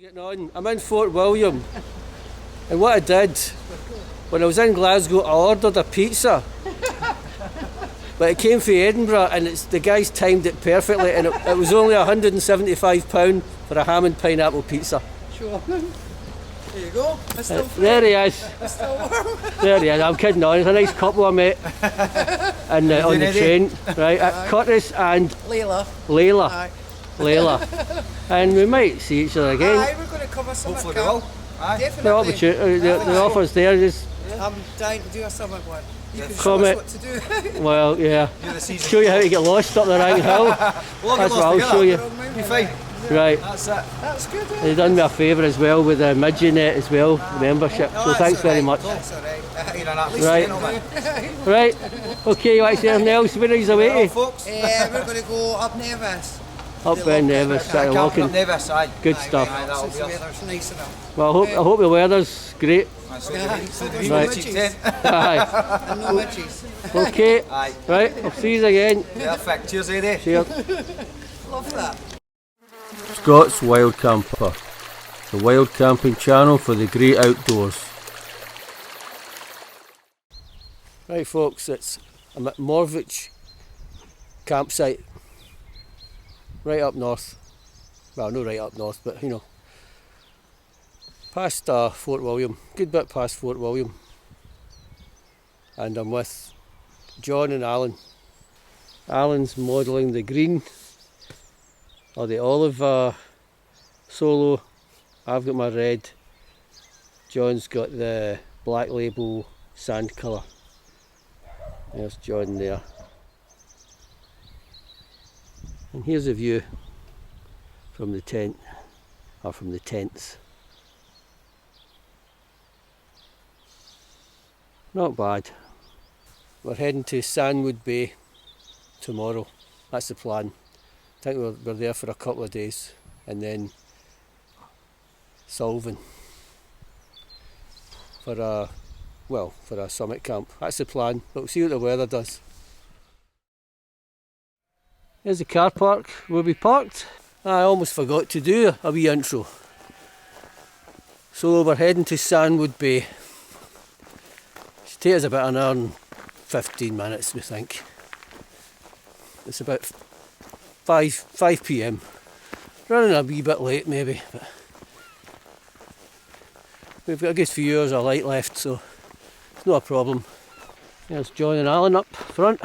Getting on. I'm in Fort William, and what I did when I was in Glasgow, I ordered a pizza, but it came from Edinburgh, and the guys timed it perfectly, and it was only £175 for a ham and pineapple pizza. Sure. There you go. There he is. It's still warm. There he is. I'm kidding on. It's a nice couple I met and on the train, right? Curtis and Layla. Aye. Layla. And we might see each other again. Aye, we're going to cover some Hopefully we will. Aye. Definitely. The offer's there. Just I'm dying to do a summer one. You can show comment. us what to do. Well, yeah. Show you how to get lost up the Rankin Hill. That's what I'll show you. Be fine. Right. That's it. That's good. They've done me a favour as well with the Midget as well, membership. So thanks very much. That's alright. You're an absolute Right. gentleman. Right. Okay, you want to say anything else? Where are you away to? Folks. We're going to go up Nevis. Up in Nevis, Camping walking. up Nevis, aye. Good stuff. Aye, that'll Since be the us. weather's nice enough. Well, I hope the weather's great. So there's no midges. Aye. And no midges. Okay. Aye. Right, I'll see you again. Perfect. Cheers, Eddie. Cheers. Love that. Scott's Wild Camper, the wild camping channel for the great outdoors. Right folks, I'm at Morvich campsite, right up north. Well, not right up north, but you know, past Fort William, good bit past Fort William. And I'm with John and Alan. Alan's modelling the green or the olive solo. I've got my red. John's got the black label sand colour. There's John there. And here's a view from the tent, or from the tents. Not bad. We're heading to Sandwood Bay tomorrow. That's the plan. I think we're there for a couple of days and then Sutherland for a summit camp. That's the plan, but we'll see what the weather does. There's the car park where we parked. I almost forgot to do a wee intro. So we're heading to Sandwood Bay. It should take us about an hour and 15 minutes, we think. It's about 5 p.m. Running a wee bit late maybe, but we've got a good few hours of light left, so it's not a problem. There's John and Alan up front.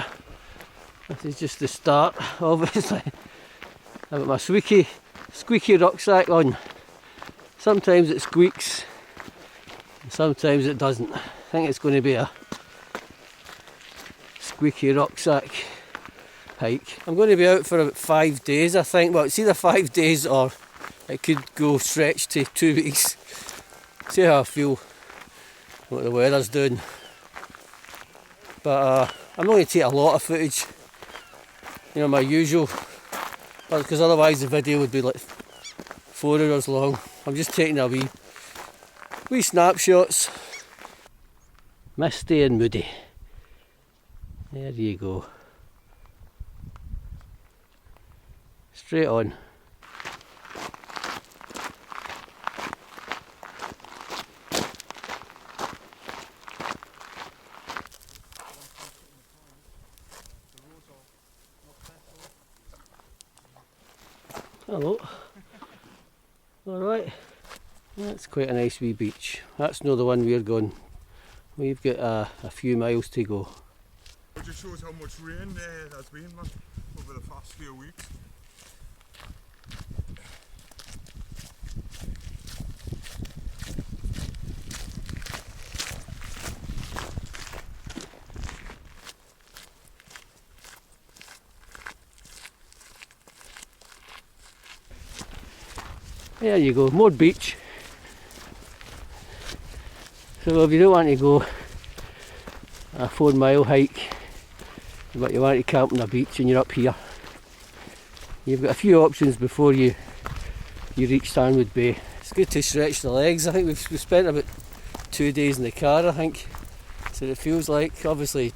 This is just the start, obviously. I've got my squeaky rucksack on. Sometimes it squeaks, and sometimes it doesn't. I think it's going to be a squeaky rucksack hike. I'm going to be out for about 5 days, I think. Well, it's either 5 days or it could go stretch to 2 weeks. See how I feel, what the weather's doing. But I'm not going to take a lot of footage, you know, my usual, because otherwise the video would be like 4 hours long. I'm just taking a wee snapshots. Misty and moody. There you go. Straight on. Hello. Alright. That's quite a nice wee beach. That's not the one we're going. We've got a few miles to go. It just shows how much rain there has been, man, over the past few weeks. There you go, more beach. So if you don't want to go a 4 mile hike, but you want to camp on a beach and you're up here, you've got a few options before you reach Sandwood Bay. It's good to stretch the legs. I think we've spent about 2 days in the car, I think. So it feels like, obviously,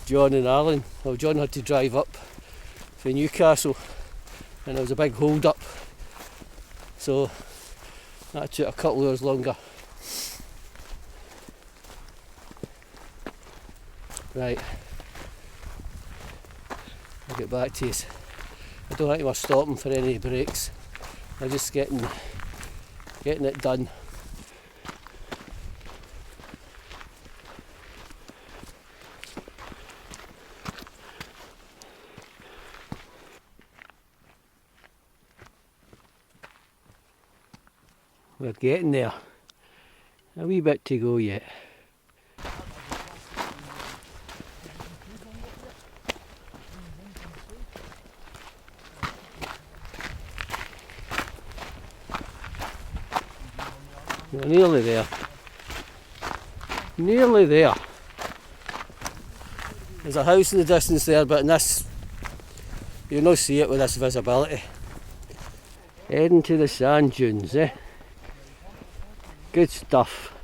John and Alan, well, John had to drive up from Newcastle and there was a big hold up. So That took a couple of hours longer. Right, I'll get back to you. I don't think we're stopping for any breaks. I'm just getting it done. We're getting there. A wee bit to go yet. We're nearly there. Nearly there. There's a house in the distance there, but in this, you'll not see it with this visibility. Heading to the sand dunes, eh? Good stuff.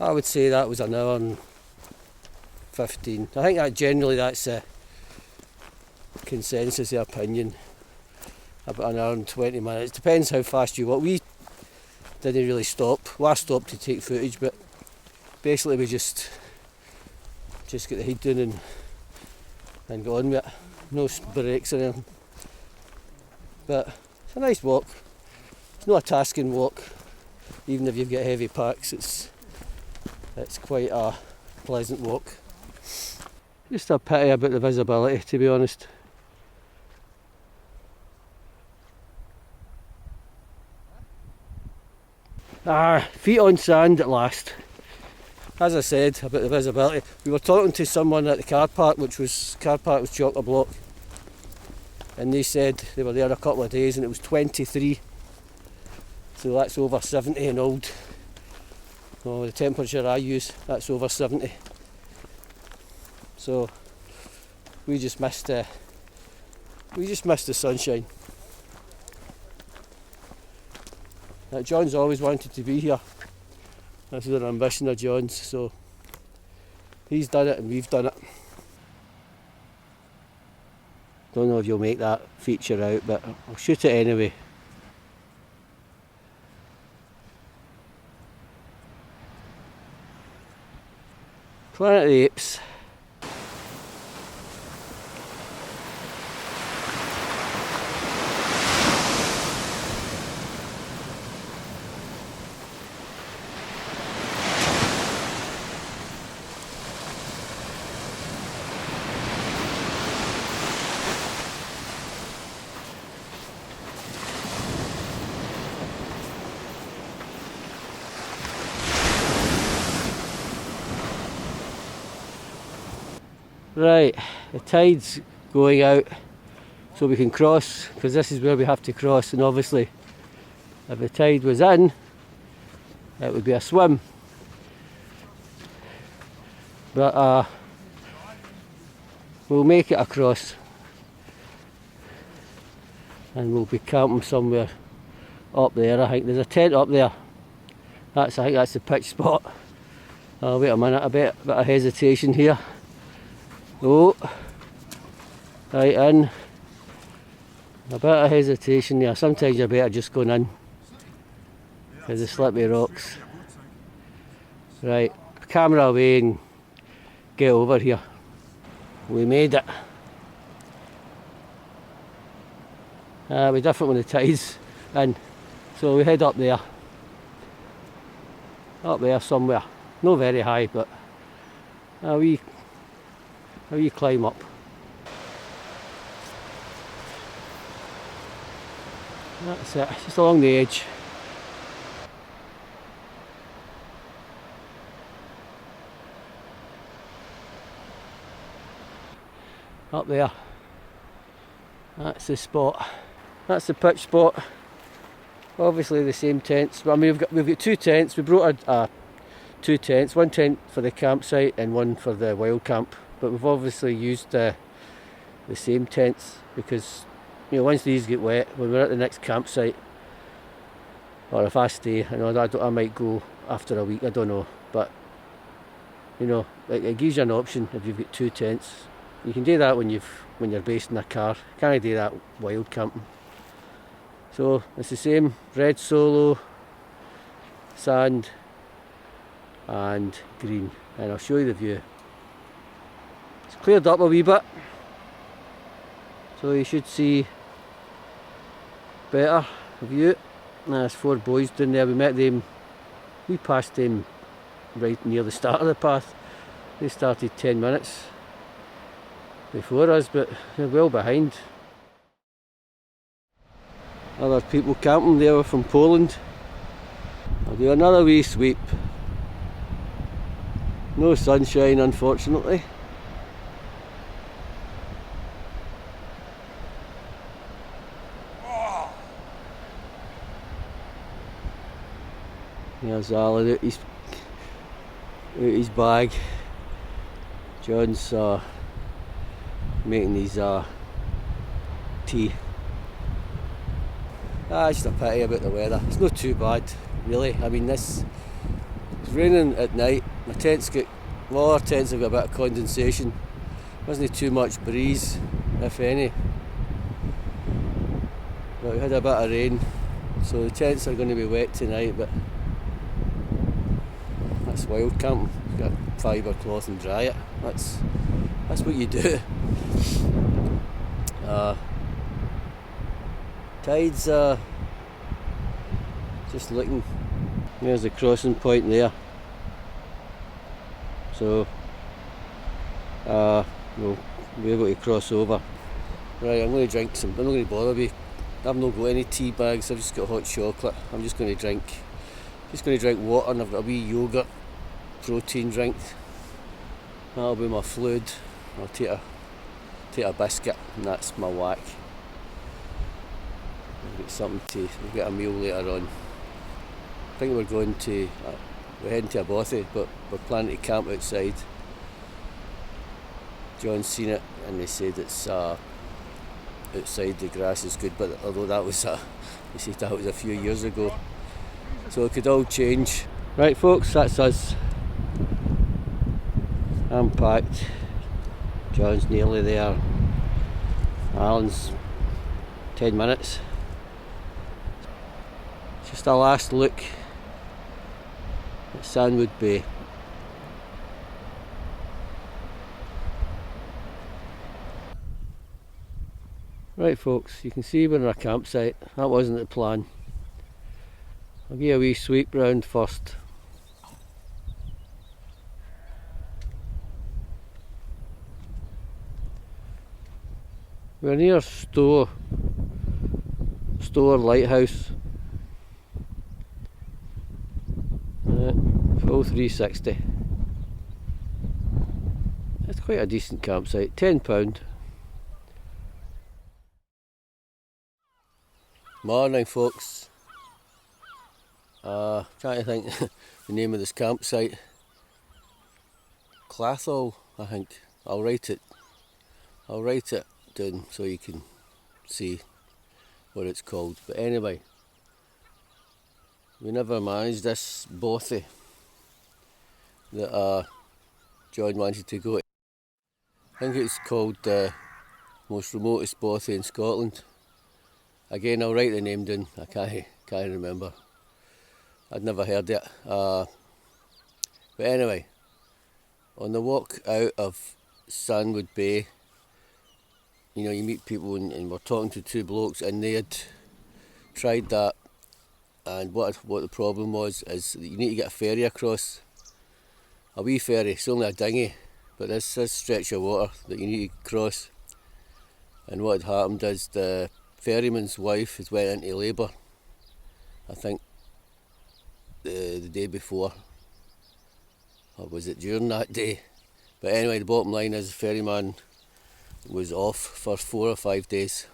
I would say that was an hour and 15. I think that generally that's a consensus of opinion. About an hour and 20 minutes. Depends how fast you walk. We didn't really stop. Well, I stopped to take footage, but basically we just get the heat down and go on with it. No breaks or anything. But it's a nice walk. It's not a tasking walk. Even if you've got heavy packs, it's quite a pleasant walk. Just a pity about the visibility, to be honest. Feet on sand at last. As I said about the visibility, we were talking to someone at the car park, car park was chock-a-block, and they said they were there a couple of days and it was 23. So that's over 70 and old. Oh, the temperature I use, that's over 70. So we just missed the sunshine. Now, John's always wanted to be here. This is an ambition of John's, so he's done it and we've done it. Don't know if you'll make that feature out, but I'll shoot it anyway. Planet of the Apes. Right, the tide's going out so we can cross, because this is where we have to cross, and obviously if the tide was in it would be a swim, but we'll make it across and we'll be camping somewhere up there. I think there's a tent up there. I think that's the pitch spot. Wait a minute, a bit of hesitation here. Oh, right in. A bit of hesitation there. Sometimes you're better just going in because the slippy rocks. Right, camera away and get over here. We made it. We're different when the tide's in, so we head up there. Up there somewhere. Not very high, but a wee climb up. That's it, just along the edge. Up there. That's the spot. That's the pitch spot. Obviously the same tents. I mean, we've got two tents. We brought two tents. One tent for the campsite and one for the wild camp. But we've obviously used the same tents because, you know, once these get wet, when we're at the next campsite, or if I stay, you know, I might go after a week, I don't know. But, you know, it gives you an option if you've got two tents. You can do that when you're based in a car. You can't do that wild camping. So it's the same red Solo, sand and green, and I'll show you the view. It's cleared up a wee bit, so you should see better view. There's 4 boys down there. We met them, we passed them right near the start of the path. They started 10 minutes before us, but they're well behind. Other people camping there from Poland. I'll do another wee sweep. No sunshine, unfortunately. There's Alan out his bag. John's making his tea. It's just a pity about the weather. It's not too bad, really. I mean, it's raining at night. My tent's got, well, our tents have got a bit of condensation. Wasn't too much breeze, if any. But we had a bit of rain, so the tents are going to be wet tonight. But that's wild camping. You got fibre cloth and dry it. That's what you do. Tide's just looking. There's the crossing point there. So we'll be able to cross over. Right, I'm going to drink some. I'm not going to bother me. I've not got any tea bags. I've just got hot chocolate. I'm just going to drink. Water, and I've got a wee yogurt protein drink. That'll be my fluid. I'll take a biscuit, and that's my whack. We'll get something to. We'll get a meal later on. I think we're heading to a bothy, but we're planning to camp outside. John's seen it, and they said it's outside the grass is good, but although they said that was a few years ago, so it could all change. Right, folks, that's us. I'm packed. John's nearly there. Alan's 10 minutes. Just a last look at Sandwood Bay. Right, folks, you can see we're in a campsite. That wasn't the plan. I'll give you a wee sweep round first. We're near Store Lighthouse. Full 360. It's quite a decent campsite. £10. Morning, folks. Trying to think the name of this campsite. Clathall, I think. I'll write it down so you can see what it's called. But anyway, we never managed this bothy that John wanted to go to. I think it's called the most remotest bothy in Scotland. Again, I'll write the name down. I can't remember. I'd never heard it. But anyway, on the walk out of Sandwood Bay, you know, you meet people and we're talking to 2 blokes, and they had tried that, and what the problem was is that you need to get a ferry across. A wee ferry, it's only a dinghy, but this stretch of water that you need to cross. And what had happened is the ferryman's wife has went into labour, I think the day before, or was it during that day? But anyway, the bottom line is the ferryman was off for 4 or 5 days,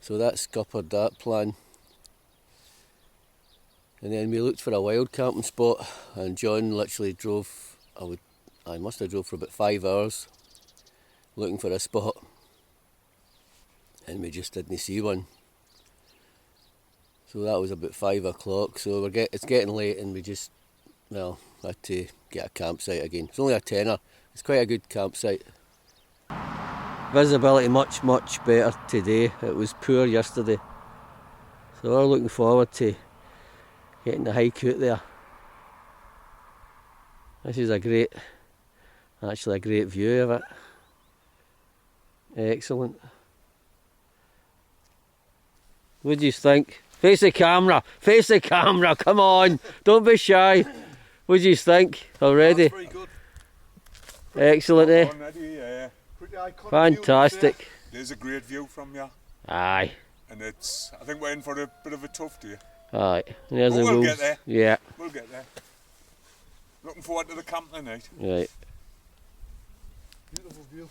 so that scuppered that plan. And then we looked for a wild camping spot, and John literally drove, I must have drove for about 5 hours looking for a spot, and we just didn't see one. So that was about 5 o'clock, so it's getting late, and we just, had to get a campsite again. It's only a tenner. It's quite a good campsite. Visibility much better today. It was poor yesterday, so we're looking forward to Getting the hike out there. This is actually a great view of it. Excellent. What do you think? Face the camera! Face the camera! Come on! Don't be shy! What do you think already? That's very good. Excellent, eh? Already, yeah. Pretty iconic Fantastic. view, there's a great view from here. Aye. And I think we're in for a bit of a tough day. Aye. There's But the we'll wolves. get there. Yeah. We'll get there. Looking forward to the camp tonight. Right. Beautiful view.